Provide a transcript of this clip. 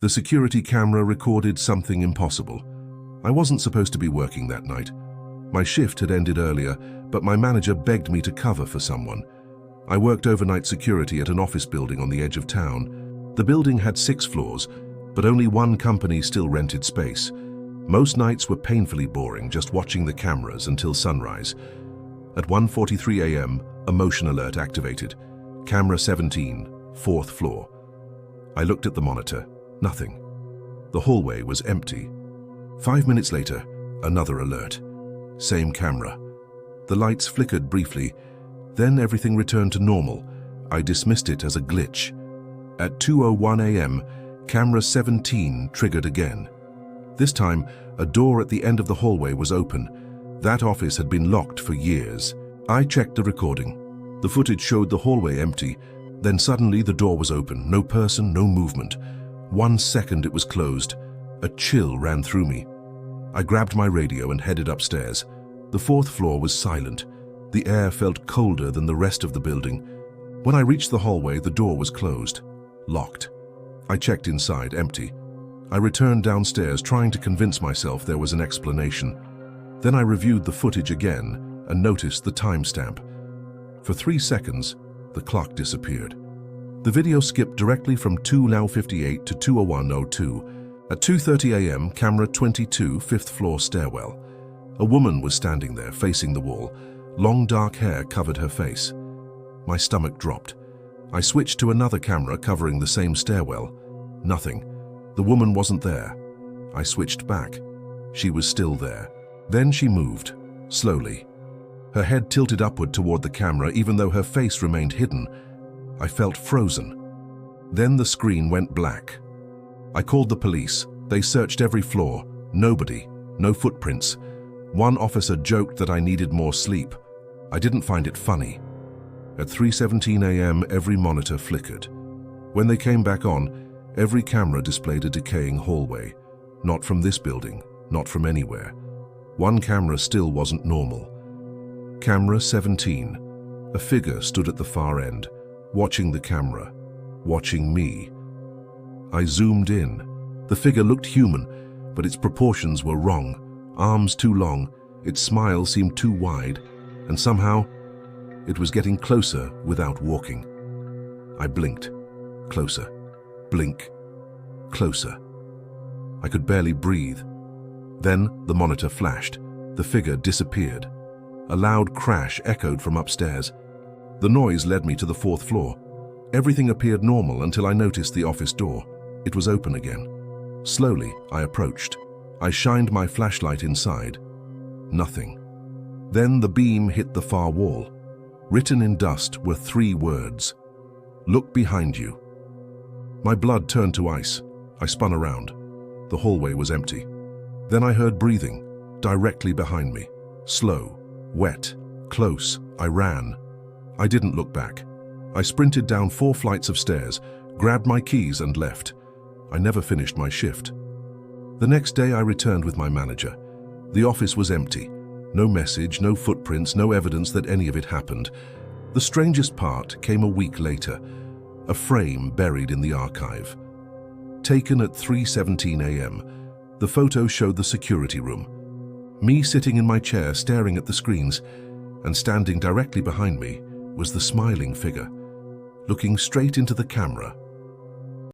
The security camera recorded something impossible. I wasn't supposed to be working that night. My shift had ended earlier, but my manager begged me to cover for someone. I worked overnight security at an office building on the edge of town. The building had 6 floors, but only one company still rented space. Most nights were painfully boring, just watching the cameras until sunrise. At 1:43 a.m., a motion alert activated. Camera 17, 4th floor. I looked at the monitor. Nothing. The hallway was empty. 5 minutes later, another alert. Same camera. The lights flickered briefly. Then everything returned to normal. I dismissed it as a glitch. At 2:01 a.m., camera 17 triggered again. This time, a door at the end of the hallway was open. That office had been locked for years. I checked the recording. The footage showed the hallway empty. Then suddenly the door was open. No person, no movement. 1 second it was closed. A chill ran through me. I grabbed my radio and headed upstairs. The 4th floor was silent. The air felt colder than the rest of the building. When I reached the hallway, the door was closed. Locked. I checked inside, empty. I returned downstairs, trying to convince myself there was an explanation. Then I reviewed the footage again and noticed the timestamp. For 3 seconds, the clock disappeared. The video skipped directly from 2:58 to 2:01:02. At 2:30 a.m., camera 22, 5th floor stairwell. A woman was standing there, facing the wall. Long dark hair covered her face. My stomach dropped. I switched to another camera covering the same stairwell. Nothing. The woman wasn't there. I switched back. She was still there. Then she moved, slowly. Her head tilted upward toward the camera, even though her face remained hidden. I felt frozen. Then the screen went black. I called the police. They searched every floor. Nobody. No footprints. One officer joked that I needed more sleep. I didn't find it funny. At 3:17 a.m., every monitor flickered. When they came back on, every camera displayed a decaying hallway. Not from this building, not from anywhere. One camera still wasn't normal. Camera 17. A figure stood at the far end, watching the camera, watching me. I zoomed in. The figure looked human, but its proportions were wrong. Arms too long, its smile seemed too wide, and somehow it was getting closer without walking. I blinked. Closer. Blink. Closer. I could barely breathe. Then the monitor flashed. The figure disappeared. A loud crash echoed from upstairs. The noise led me to the 4th floor. Everything appeared normal until I noticed the office door. It was open again. Slowly, I approached. I shined my flashlight inside. Nothing. Then the beam hit the far wall. Written in dust were 3 words. Look behind you. My blood turned to ice. I spun around. The hallway was empty. Then I heard breathing, directly behind me. Slow, wet, close. I ran. I didn't look back. I sprinted down 4 flights of stairs, grabbed my keys and left. I never finished my shift. The next day I returned with my manager. The office was empty. No message, no footprints, no evidence that any of it happened. The strangest part came a week later. A frame buried in the archive. Taken at 3:17 a.m., the photo showed the security room. Me sitting in my chair staring at the screens, and standing directly behind me was the smiling figure, looking straight into the camera.